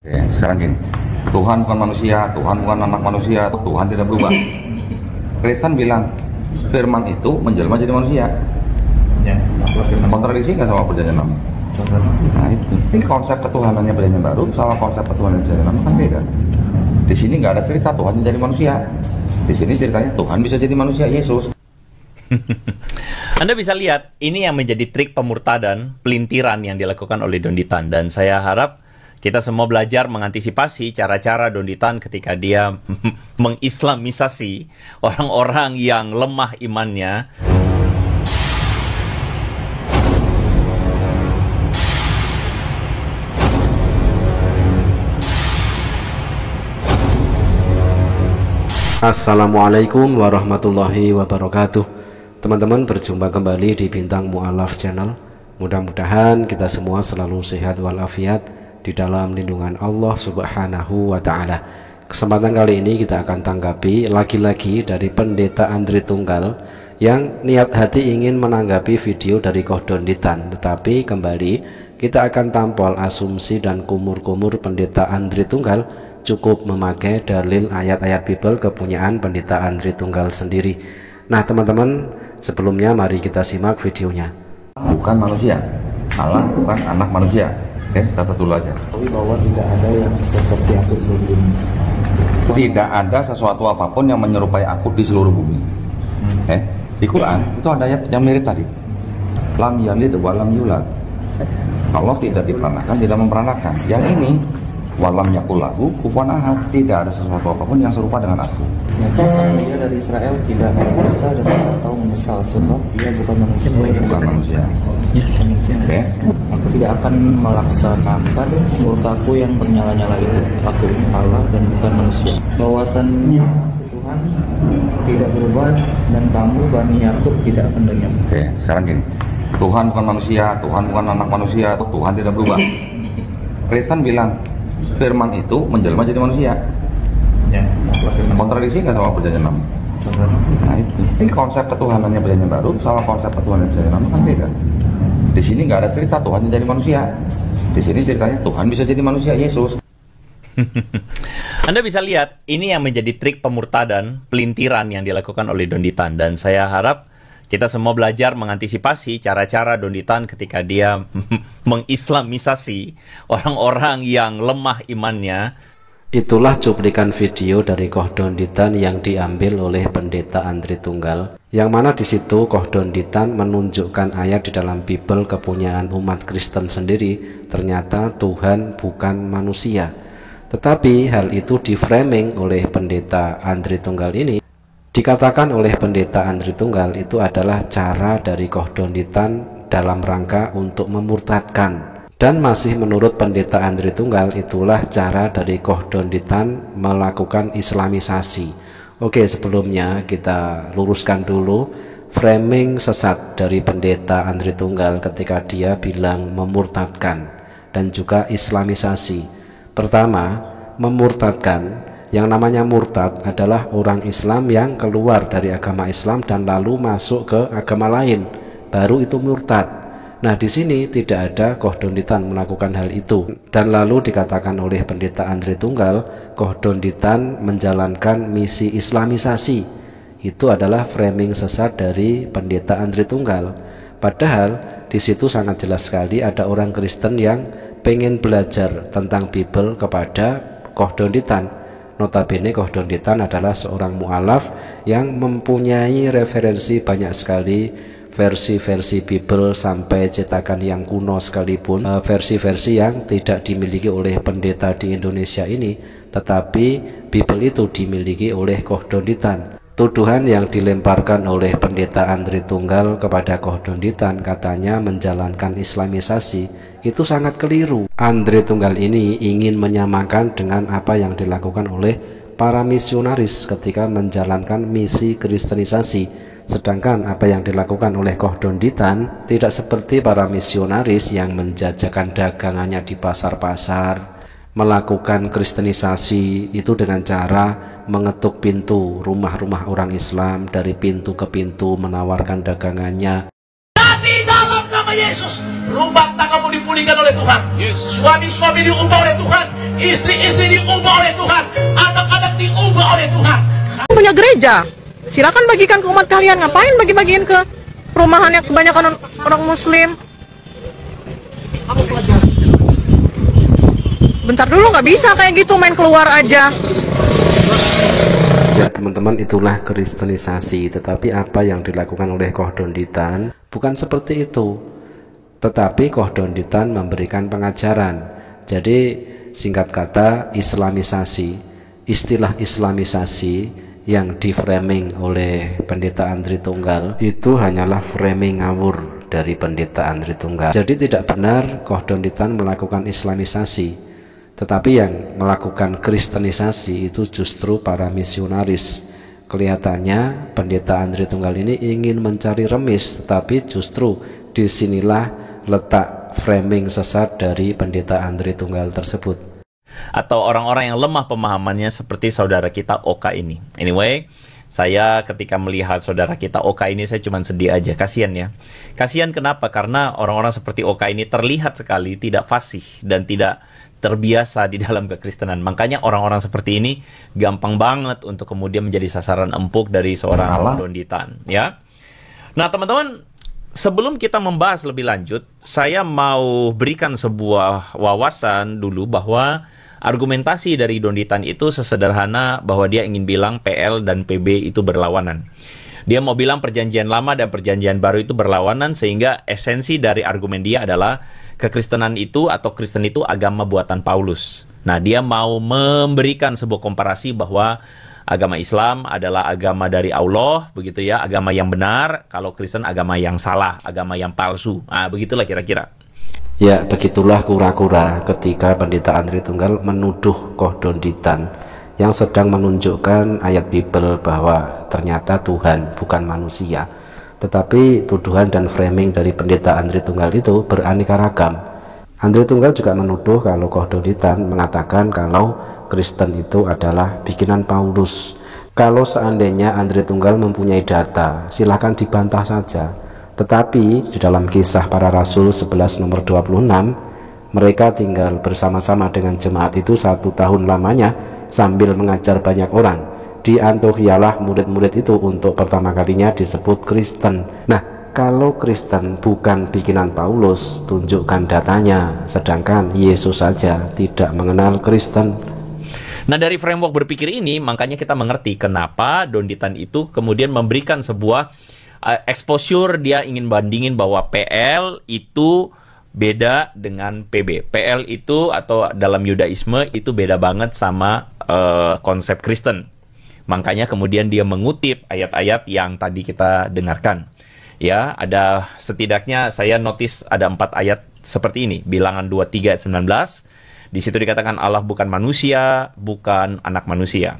Oke, sekarang gini, Tuhan bukan manusia, Tuhan bukan anak manusia, Tuhan tidak berubah. Kristen bilang firman itu menjelma jadi manusia. Ya, kontradiksi nggak sama perjanjian lama? Nah itu, ini konsep ketuhanannya perjanjian baru sama konsep ketuhanan perjanjian lama kan beda. Di sini nggak ada cerita Tuhan jadi manusia. Di sini ceritanya Tuhan bisa jadi manusia, Yesus. Anda bisa lihat, ini yang menjadi trik pemurtadan, pelintiran yang dilakukan oleh Don Ditan. Dan saya harap kita semua belajar mengantisipasi cara-cara Don Ditan ketika dia mengislamisasi orang-orang yang lemah imannya. Assalamualaikum warahmatullahi wabarakatuh. Teman-teman, berjumpa kembali di Bintang Mu'alaf Channel. Mudah-mudahan kita semua selalu sehat walafiat di dalam lindungan Allah Subhanahu wa ta'ala. Kesempatan kali ini kita akan tanggapi lagi-lagi dari Pendeta Andri Tunggal yang niat hati ingin menanggapi video dari Koh Don Ditan. Tetapi kembali kita akan tampol asumsi dan kumur-kumur Pendeta Andri Tunggal cukup memakai dalil ayat-ayat Bible kepunyaan Pendeta Andri Tunggal sendiri. Nah teman-teman, sebelumnya mari kita simak videonya. Bukan manusia, Allah bukan anak manusia. Oke, kata dulu aja. tapi bahwa tidak ada yang seperti aku sebelumnya. Tidak ada sesuatu apapun yang menyerupai aku di seluruh bumi. Di Quran itu ada ayat yang mirip tadi. Lam yalid wa lam yulad. Allah tidak diperanakan, tidak memperanakan. Yang ini walam yakul lahu kufuwan ahad, tidak ada sesuatu apapun yang serupa dengan aku. Nyata dia dari Israel tidak berdosa dan tidak tahu menyesal sebab dia bukan manusia. Bukan manusia. Oke. Aku tidak akan melaksanakan menurut aku yang bernyala-nyala itu. Aku ini Allah dan bukan manusia. Bahwasannya Tuhan tidak berubah dan kamu Bani Yakub tidak akan lenyap. Oke, sekarang gini, Tuhan bukan manusia, Tuhan bukan anak manusia, Tuhan tidak berubah. Kristen bilang firman itu menjelma jadi manusia. Ya, kontradiksi nggak sama perjanjian lama? Nah itu, ini konsep ketuhanannya perjanjian baru sama konsep ketuhanan perjanjian lama kan beda. Di sini nggak ada cerita Tuhan jadi manusia. Di sini ceritanya Tuhan bisa jadi manusia, Yesus. Anda bisa lihat, ini yang menjadi trik pemurtadan, pelintiran yang dilakukan oleh Don Ditan. Dan saya harap kita semua belajar mengantisipasi cara-cara Don Ditan ketika dia mengislamisasi orang-orang yang lemah imannya. Itulah cuplikan video dari Koh Don Ditan yang diambil oleh Pendeta Andri Tunggal, yang mana di situ Koh Don Ditan menunjukkan ayat di dalam Bible kepunyaan umat Kristen sendiri. Ternyata Tuhan bukan manusia. Tetapi hal itu diframing oleh Pendeta Andri Tunggal ini. Dikatakan oleh Pendeta Andri Tunggal itu adalah cara dari Koh Don Ditan dalam rangka untuk memurtadkan. Dan masih menurut Pendeta Andri Tunggal, itulah cara dari Koh Don Ditan melakukan islamisasi. Oke, sebelumnya kita luruskan dulu framing sesat dari Pendeta Andri Tunggal ketika dia bilang memurtadkan dan juga islamisasi. Pertama, memurtadkan. Yang namanya murtad adalah orang Islam yang keluar dari agama Islam dan lalu masuk ke agama lain, baru itu murtad. Nah, di sini tidak ada Koh Don Ditan melakukan hal itu. Dan lalu dikatakan oleh Pendeta Andri Tunggal, Koh Don Ditan menjalankan misi islamisasi. Itu adalah framing sesat dari Pendeta Andri Tunggal. Padahal di situ sangat jelas sekali ada orang Kristen yang pengen belajar tentang Bible kepada Koh Don Ditan. Notabene Koh Don Ditan adalah seorang mu'alaf yang mempunyai referensi banyak sekali, versi-versi Bible sampai cetakan yang kuno sekalipun, versi-versi yang tidak dimiliki oleh pendeta di Indonesia ini, tetapi Bible itu dimiliki oleh Koh Don Ditan. Tuduhan yang dilemparkan oleh Pendeta Andri Tunggal kepada Koh Don Ditan katanya menjalankan islamisasi, itu sangat keliru. Andri Tunggal ini ingin menyamakan dengan apa yang dilakukan oleh para misionaris ketika menjalankan misi kristenisasi. Sedangkan apa yang dilakukan oleh Koh Don Ditan tidak seperti para misionaris yang menjajakan dagangannya di pasar-pasar, melakukan kristenisasi itu dengan cara mengetuk pintu rumah-rumah orang Islam, dari pintu ke pintu menawarkan dagangannya. Di dalam nama Yesus, rumah tanggamu dipulihkan oleh Tuhan. Suami-suami diubah oleh Tuhan. Istri-istri diubah oleh Tuhan, anak-anak diubah oleh Tuhan. Punya gereja, silakan bagikan ke umat kalian. Ngapain bagi-bagiin ke perumahan yang kebanyakan orang muslim? Bentar dulu, nggak bisa kayak gitu main keluar aja. Ya teman-teman, itulah kristenisasi. Tetapi apa yang dilakukan oleh Kohdon Ditan bukan seperti itu. Tetapi Kohdon Ditan memberikan pengajaran. Jadi singkat kata, islamisasi, istilah islamisasi yang diframing oleh Pendeta Andri Tunggal itu hanyalah framing ngawur dari Pendeta Andri Tunggal. Jadi tidak benar Kohdon Ditan melakukan islamisasi, tetapi yang melakukan kristenisasi itu justru para misionaris. Kelihatannya Pendeta Andri Tunggal ini ingin mencari remis, tetapi justru disinilah letak framing sesat dari Pendeta Andri Tunggal tersebut. Atau orang-orang yang lemah pemahamannya seperti saudara kita Oka ini. Anyway, saya ketika melihat saudara kita Oka ini, saya cuma sedih aja. Kasian ya. Kasian kenapa? Karena orang-orang seperti Oka ini terlihat sekali tidak fasih dan tidak terbiasa di dalam kekristenan. Makanya orang-orang seperti ini gampang banget untuk kemudian menjadi sasaran empuk dari seorang Kohdon Ditan, ya. Nah, teman-teman, sebelum kita membahas lebih lanjut, saya mau berikan sebuah wawasan dulu bahwa argumentasi dari Don Ditan itu sesederhana bahwa dia ingin bilang PL dan PB itu berlawanan. Dia mau bilang perjanjian lama dan perjanjian baru itu berlawanan, sehingga esensi dari argumen dia adalah kekristenan itu atau Kristen itu agama buatan Paulus. Nah, dia mau memberikan sebuah komparasi bahwa agama Islam adalah agama dari Allah, begitu ya, agama yang benar, kalau Kristen agama yang salah, agama yang palsu. Nah, begitulah kira-kira. Ya, begitulah kura-kura ketika Pendeta Andri Tunggal menuduh Kohdon Ditan yang sedang menunjukkan ayat Bible bahwa ternyata Tuhan bukan manusia. Tetapi tuduhan dan framing dari Pendeta Andri Tunggal itu beraneka ragam. Andri Tunggal juga menuduh kalau Kohdon Ditan mengatakan kalau Kristen itu adalah bikinan Paulus. Kalau seandainya Andri Tunggal mempunyai data, silahkan dibantah saja. Tetapi di dalam Kisah Para Rasul 11 nomor 26, mereka tinggal bersama-sama dengan jemaat itu 1 tahun lamanya sambil mengajar banyak orang. Di Antiochialah murid-murid itu untuk pertama kalinya disebut Kristen. Nah, kalau Kristen bukan bikinan Paulus, tunjukkan datanya. Sedangkan Yesus saja tidak mengenal Kristen. Nah, dari framework berpikir ini, makanya kita mengerti kenapa Don Ditan itu kemudian memberikan sebuah exposure. Dia ingin bandingin bahwa PL itu beda dengan PB. PL itu atau dalam Yudaisme itu beda banget sama konsep Kristen. Makanya kemudian dia mengutip ayat-ayat yang tadi kita dengarkan. Ya, ada setidaknya saya notice ada 4 ayat seperti ini. Bilangan 23 ayat 19. Di situ dikatakan Allah bukan manusia, bukan anak manusia.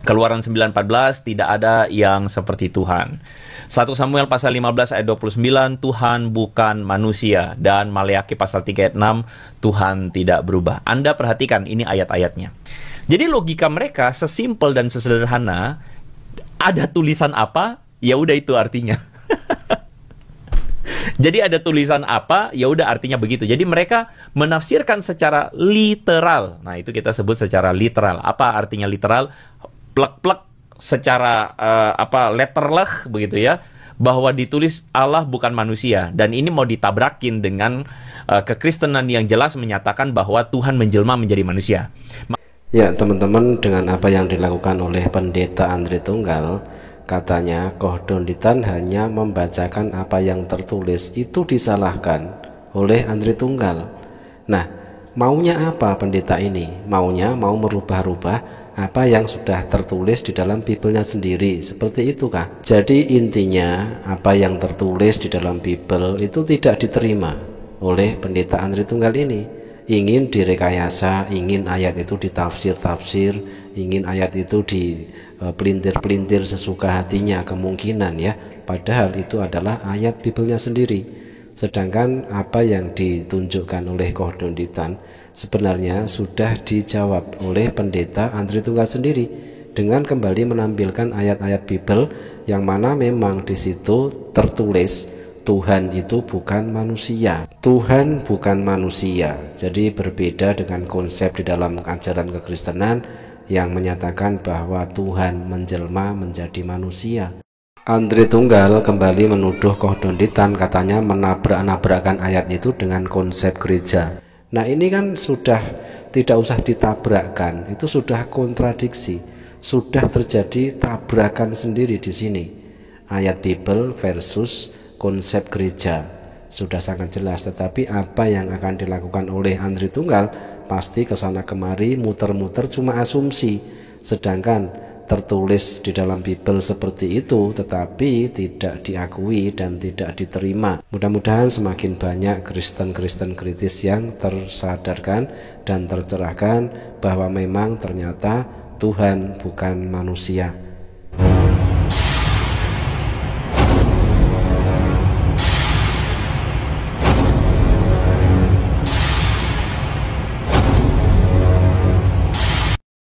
Keluaran 9:14, tidak ada yang seperti Tuhan. 1 Samuel pasal 15 ayat 29, Tuhan bukan manusia. Dan Maleakhi pasal 3 ayat 6, Tuhan tidak berubah. Anda perhatikan ini ayat-ayatnya. Jadi logika mereka sesimpel dan sesederhana, ada tulisan apa, ya udah itu artinya. Jadi ada tulisan apa, ya udah artinya begitu. Jadi mereka menafsirkan secara literal. Nah, itu kita sebut secara literal. Apa artinya literal? Plek-plek secara letterleh begitu ya, bahwa ditulis Allah bukan manusia, dan ini mau ditabrakin dengan kekristenan yang jelas menyatakan bahwa Tuhan menjelma menjadi manusia. Ya teman-teman, dengan apa yang dilakukan oleh Pendeta Andri Tunggal, katanya Kohdon Ditan hanya membacakan apa yang tertulis, itu disalahkan oleh Andri Tunggal. Nah, maunya apa pendeta ini? Maunya mau merubah-rubah apa yang sudah tertulis di dalam Bible-nya sendiri. Seperti itu kah? Jadi intinya apa yang tertulis di dalam Bible itu tidak diterima oleh Pendeta Andri Tunggal ini. Ingin direkayasa, ingin ayat itu ditafsir-tafsir, ingin ayat itu dipelintir-pelintir sesuka hatinya kemungkinan ya. Padahal itu adalah ayat Bible-nya sendiri. Sedangkan apa yang ditunjukkan oleh Kohdon Ditan sebenarnya sudah dijawab oleh Pendeta Andri Tunggal sendiri dengan kembali menampilkan ayat-ayat Bible yang mana memang di situ tertulis Tuhan itu bukan manusia. Tuhan bukan manusia. Jadi berbeda dengan konsep di dalam ajaran kekristenan yang menyatakan bahwa Tuhan menjelma menjadi manusia. Andri Tunggal kembali menuduh Kohdonditan katanya menabrak-nabrakkan ayat itu dengan konsep gereja. Nah ini kan sudah tidak usah ditabrakkan, itu sudah kontradiksi, sudah terjadi tabrakan sendiri di sini. Ayat Bible versus konsep gereja sudah sangat jelas, tetapi apa yang akan dilakukan oleh Andri Tunggal pasti kesana kemari muter-muter cuma asumsi, sedangkan tertulis di dalam Bible seperti itu tetapi tidak diakui dan tidak diterima. Mudah-mudahan semakin banyak Kristen-Kristen kritis yang tersadarkan dan tercerahkan bahwa memang ternyata Tuhan bukan manusia.